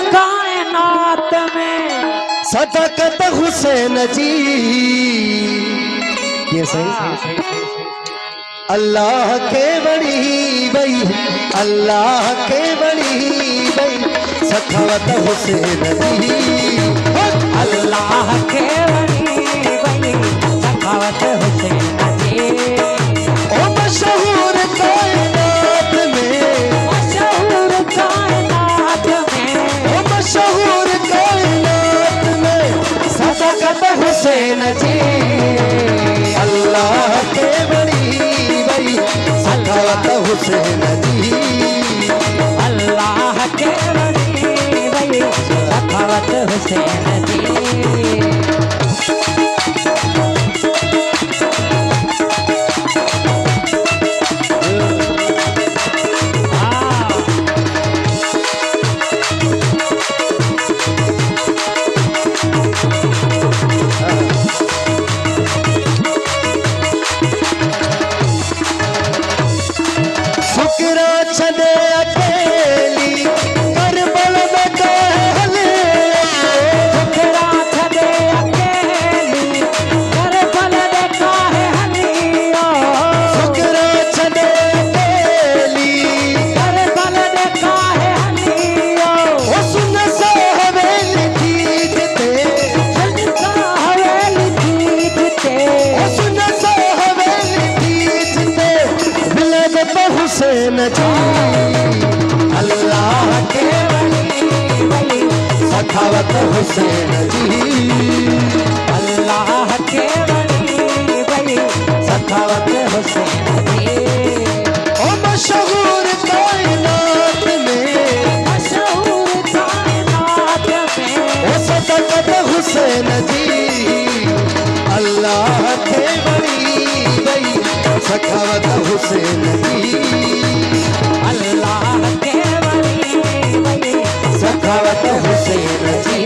कायनात में सदाकत हुसैन जी। ये सही अल्लाह के बड़ी बई, अल्लाह के बड़ी बई सखावत हुसैन जी। अल्लाह के बड़ी बई सखावत हुसैन जी। ओ मशहूर कायनात में, मशहूर कायनात में, ओ मशहूर कायनात में सदाकत हुसैन जी। अल्लाह के बड़ी बई सखावत हुसैन जी। अल्लाह के बड़ी बई सखावत हुसैन जी। छदे अकेली करबल में काहे हले, फुकरा छदे अकेली करबल में काहे हलियो। फुकरा छदे अकेली करबल में काहे हलियो। ओ सुन सा हवेली जीतते, सुन सा हवेली जीतते, ओ सुन सा हवेली जीतते बिलद तो हुसैन जी। अल्लाह के बड़ी सखावत हुसैन जी। अल्लाह के बड़ी सखावत हुसैन जी। ओ मशहूर कायनात में, मशहूर कायनात में, ओ सदाकत हुसैन जी। अल्लाह के बड़ी बई सखावत हुसैन जी। अल्लाह के बड़ी सखावत हुसैन जी।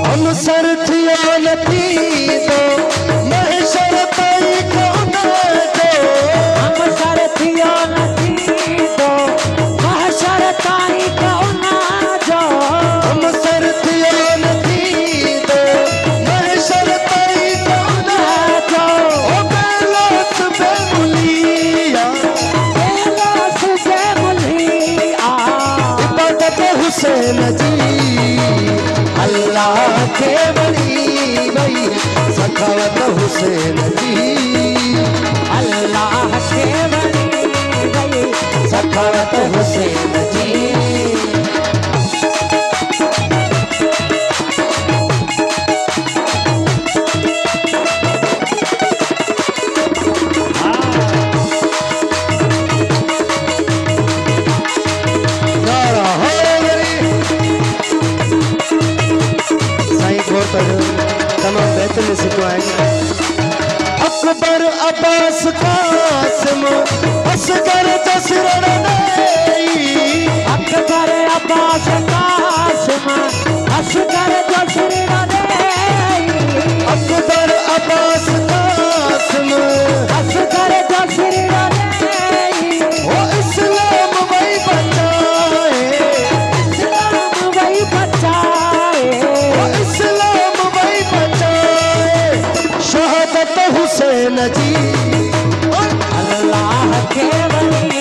हम सरथिया नथी तो महशर ताई कौना जो। हम सरथिया नथी तो महशर ताई कौना जो। हम सरथिया नथी तो महशर ताई कौना जो। ओ बेलास बेमुलिया, बेलास बेमुलिया इबादत हुसैन जी। अल्लाह के बड़ी बई सखावत हुसैन जी। अल्लाह के बड़ी सखावत हुसैन जी। तमाम बेहतरीन सिखवाएंगे। अकबर अब्बास कासिम असगर जसरन नहीं। अकबर अब्बास कासिम असगर जसरन नहीं। अकबर अब्बास कासिम असगर जसरन नहीं। वो इस्लाम वही बचाए, इस्लाम वही बचाए, वो इस्लाम वही बचाए शहादत हुसैन जी। अल्लाह के बड़ी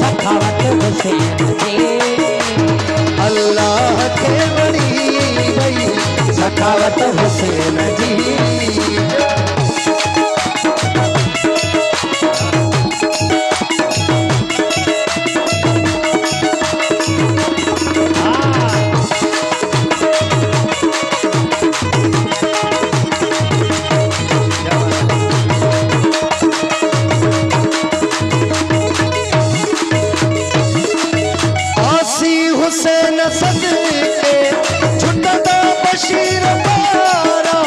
सखावत हुसैन जी। अल्लाह के बड़ी बई सखावत हुसैन जी। हुसैन सदके छुटदा बशीर पारा।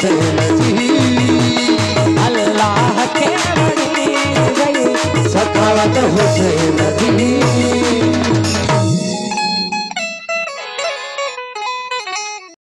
हुसैन जी, अल्लाह के वली गई सखावत हुसैन जी।